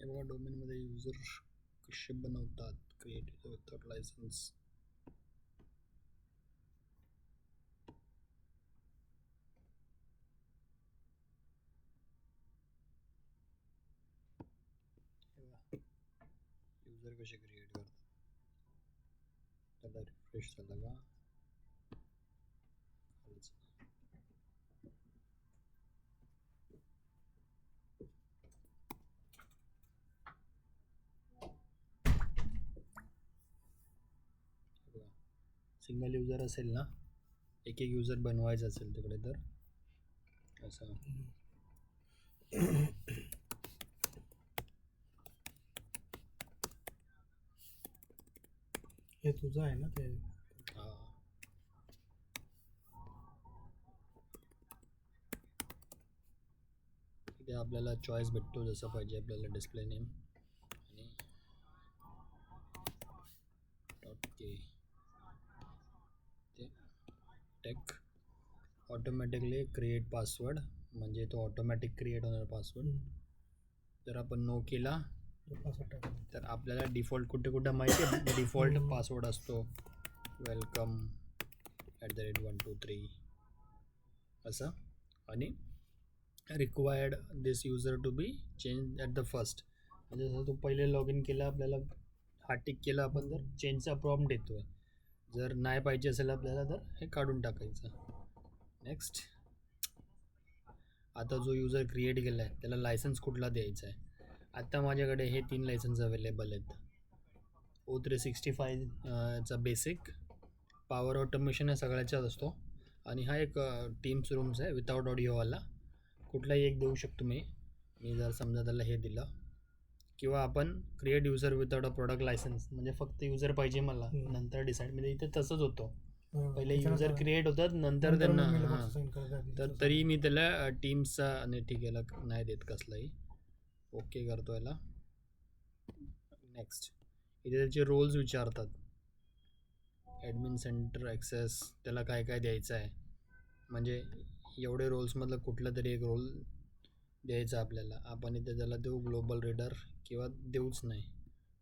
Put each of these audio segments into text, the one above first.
हे बघा डोमेनमध्ये युजर कसे बनवतात, क्रिएट विथआउट लायसन्स. युजर कसे क्रिएट करतात त्याला रिफ्रेश झाला का सिंगल युजर असेल ना, एक एक युजर बनवायचं असेल तिकडे तर असं हे तुझं आहे ना ते. इथे आपल्याला चॉईस भेटतो जसं पाहिजे आपल्याला. डिस्प्ले नेम आणि .k ते टेक ऑटोमॅटिकली क्रिएट पासवर्ड, म्हणजे तो ऑटोमॅटिक क्रिएट होणार पासवर्ड. जर आपण नो केला तर आपल्याला डिफॉल्ट कुठे माहिती आहे, डिफॉल्ट पासवर्ड असतो वेलकम @123 असं, आणि required this user to be change at the first. म्हणजे जसं तू पहिले लॉग इन केला, आपल्याला हा टिक केला आपण तर चेंजचा प्रॉम्प्ट येतोय. जर नाही पाहिजे असेल आपल्याला तर हे काढून टाकायचं. नेक्स्ट, आता जो युजर क्रिएट केला आहे त्याला लायसन्स कुठला द्यायचा आहे. आता माझ्याकडे हे 3 लायसन्स अवेलेबल आहेत. O365 चा बेसिक, पॉवर ऑटोमेशन आहे सगळ्याच्याच असतो, आणि हा एक टीम्स रूम्स आहे विदाउट ऑडिओवाला. कुठलाही एक देऊ शकतो मी जर समजा त्याला हे दिलं. किंवा आपण create user without a product licence, म्हणजे फक्त युजर पाहिजे मला, नंतर डिसाईड. म्हणजे इथे तसंच होतं, पहिले युजर क्रिएट होतात नंतर त्यांना, तर तरी मी त्याला टीम्सचा आणि ठीक याला नाही देत कसलाही. ओके करतो याला. नेक्स्ट, इथे त्याचे रोल्स विचारतात. ॲडमिन सेंटर ॲक्सेस, त्याला काय काय द्यायचं आहे, म्हणजे एवढे रोल्समधलं कुठलं तरी एक रोल द्यायचा आपल्याला. आपण इथे त्याला देऊ ग्लोबल रीडर किंवा देऊच नाही.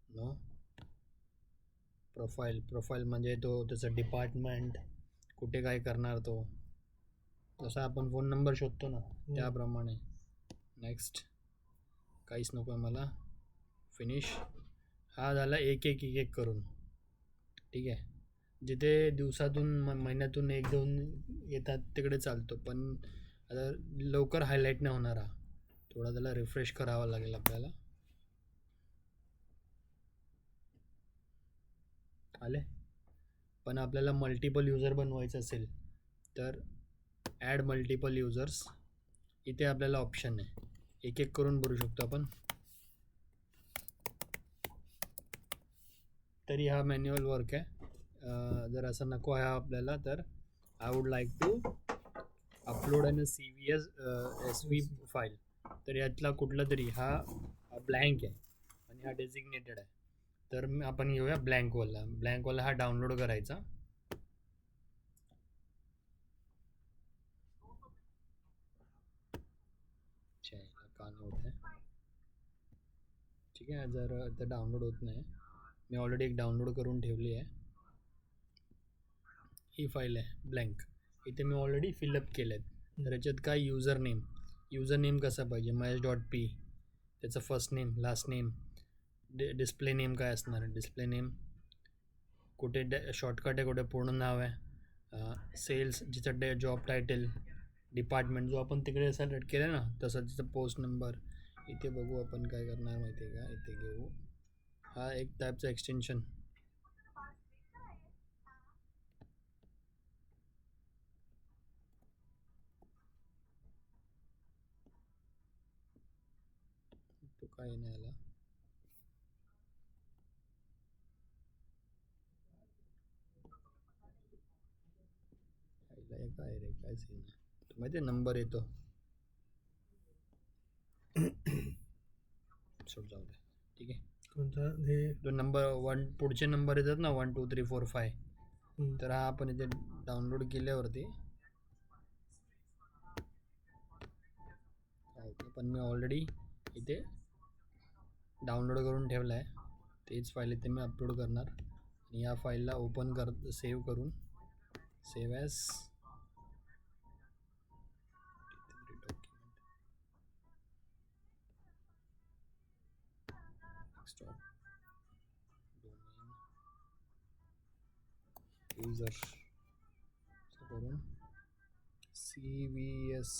नो. प्रोफाईल म्हणजे तो त्याचं डिपार्टमेंट, कुठे काय करणार तो, जसा आपण फोन नंबर शोधतो ना त्याप्रमाणे. नेक्स्ट, काहीच नको आहे मला. फिनिश. हा झाला एक एक करून. ठीक आहे, जिथे दिवसातून महिन्यातून 1-2 येतात तिकडे चालतो, पण आता लवकर हायलाईट नाही होणार हा. थोडा त्याला रिफ्रेश करावा लागेल आपल्याला. आले. पण आपल्याला मल्टिपल युजर बनवायचं असेल तर ॲड मल्टिपल युजर्स, इथे आपल्याला ऑप्शन आहे, एक एक करून भरू शकतो आपण. तरी हा मॅन्युअल वर्क आहे. जर असं नको आहे आपल्याला तर I would like to upload an CVS SV file. तर यातला कुठला तरी हा ब्लँक आहे आणि हा डेझिग्नेटेड आहे, तर आपण घेऊया ब्लँकवाला हा डाउनलोड करायचा. का नाही होत आहे, ठीक आहे. जर ते डाउनलोड होत नाही, मी ऑलरेडी एक डाउनलोड करून ठेवली आहे. ही फाईल आहे ब्लँक, इथे मी ऑलरेडी फिलअप केलं आहे. तर याच्यात काय युजर नेम कसा पाहिजे, महेश.p, त्याचं first name last name. Display name काय असणार, डिस्प्ले नेम कुठे शॉर्टकट आहे, कुठे पूर्ण नाव आहे. सेल्स जिथं जॉब टायटल, डिपार्टमेंट जो आपण तिकडे सिलेक्ट केलं ना तसं तिथं पोस्ट नंबर. इथे बघू आपण काय करणार माहिती आहे का, इथे घेऊ हा एक टाईपचा एक्सटेन्शन. तो काय नाही आला. काय रे, काय सीन आहे, माहिती आहे नंबर येतो. सोड, जाऊ दे, ठीक आहे. कोणता हे जो नंबर 1 पुढचे नंबर येतात ना 1 2 3 4 5, तर हा आपण इथे डाउनलोड केल्यावरती, पण मी ऑलरेडी इथे डाउनलोड करून ठेवला आहे. तेच फाईल इथे मी अपलोड करणार आणि या फाईलला ओपन सेव्ह करून सेव्ह ॲज युजर करून CVS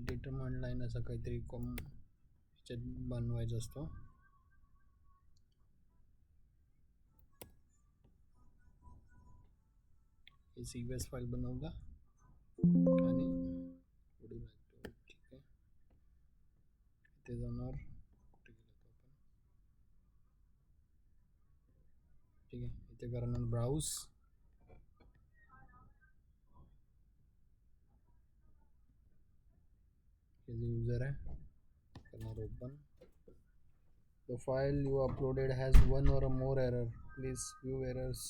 डिटरमाइंड लाईन असं काहीतरी ह्याच्यात बनवायचा असतो. हे CVS फाईल बनवला आणि पुढे जातो. ठीक आहे, इथे जाणार. कुठे गेलो आपण? ठीक आहे, इथे करणार ब्राउज. हे जे युजर आहे करणार open. The file you uploaded has one or more error. Please view errors.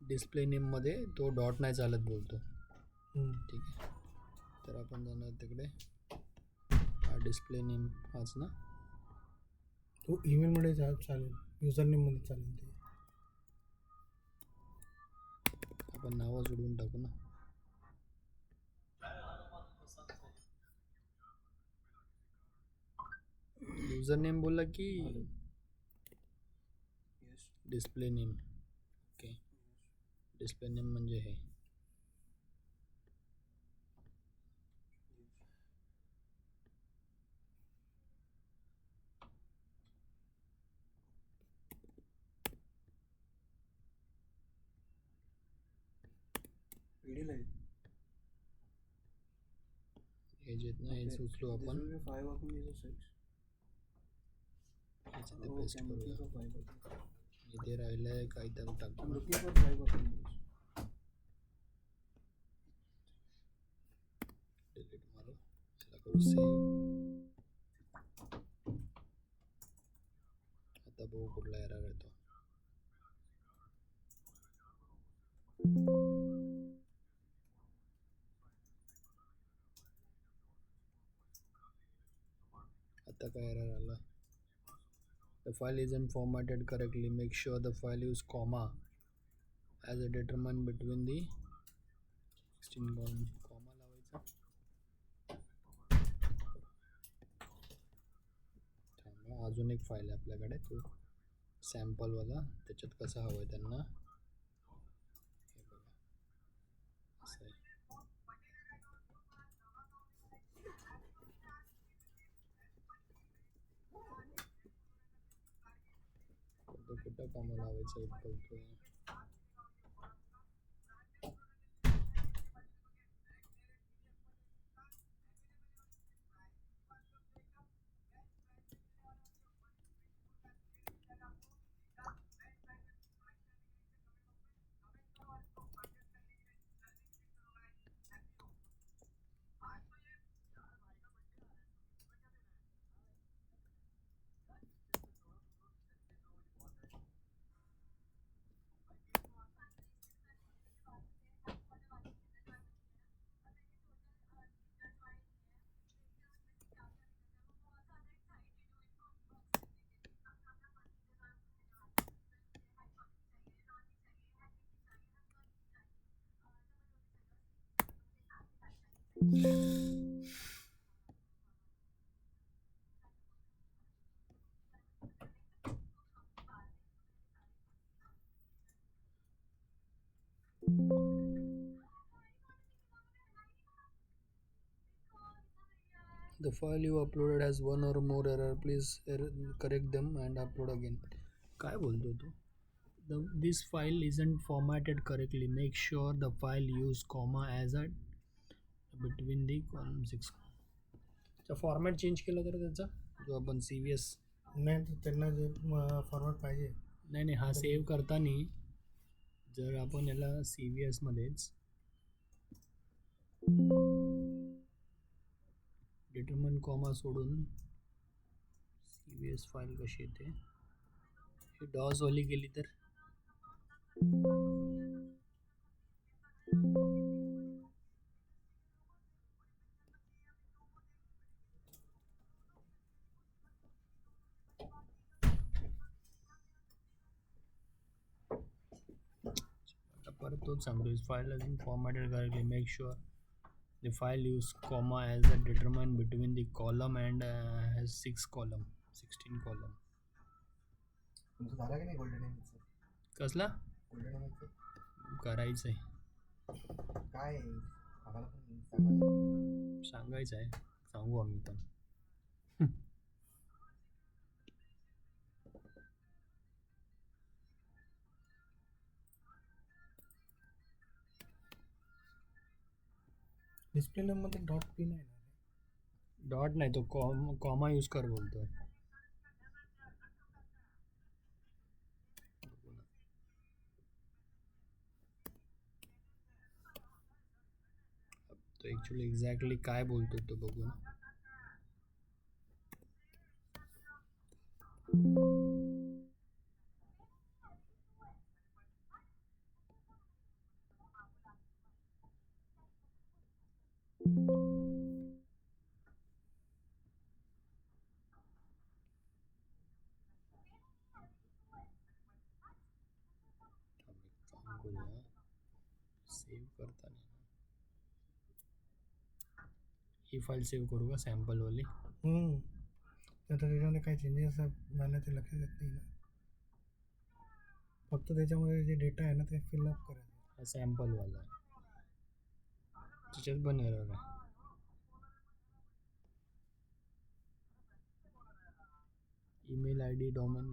Display name मध्ये तो डॉट नाही चालत बोलतो. ठीक आहे, तर आपण जाणार तिकडे. हा डिस्प्ले नेम हाच ना. तो ईमेलमध्ये चालेल, युजर नेममध्ये चालेल ते. आपण नावं सोडून टाकू ना. युजर नेम बोलला की display name. Okay, display name म्हणजे हे. हे जे ना हे उचलू आपण. पेस्ट करूया. इथे राहिलंय काही तर टाकू. डिलीट मारू. याला करू सेव्ह. आता बघू कुठला एरर येतो. आता काय एरर आला. The file isn't formatted correctly. Make sure the file use comma as a determinant between the 16 column. Comma लावायचा. थांबा, अजून एक फाईल आहे आपल्याकडे, तो सॅम्पलवाला. त्याच्यात कसं हवं आहे त्यांना हे बघा. असं आहे. कुठं कामं लावायचं कळतोय. The file you uploaded has one or more error. Please correct them and upload again. काय बोलतो तू? This file isn't formatted correctly. Make sure the file use comma as a between the column 6. Format change केला तर त्याचा जो आपण CVS नाही, तर त्यांना जे फॉर्मॅट पाहिजे. नाही, हा सेव्ह करताना जर आपण याला CVS मध्येच डिटरमिन कॉमा सोडून CVS फाईल कशी येते, हे डॉस वाली केली तर आता परत तोच सांगतो फाईल अजून formatted correctly make sure the file use comma as a determinant between the column and has 16 column. तुमचं झालं की नाही गोल्डन एमचं? कसला गोल्डन एमचं करायचं आहे काय आहे? आम्हाला पण सांगा. सांगायचं आहे सांगू आम्ही पण डिस्प्ले नेममध्ये डॉट पी नाही ना. डॉट नाही तो कॉमा यूज कर बोलतोय तो ॲक्च्युली एक्झॅक्टली काय बोलतो तो बघू ना काम करूया सेव्ह करताना ही फाईल सेव्ह करू का सॅम्पलवाली आता त्याच्यामध्ये काही चेंजेस झाले ते लक्षात येत नाही ना. फक्त त्याच्यामध्ये जे डेटा आहे ना ते फिलअप करायचं. हा सॅम्पलवाला आहे त्याच्यात पण एरर आहे ईमेल आय डी डोमेन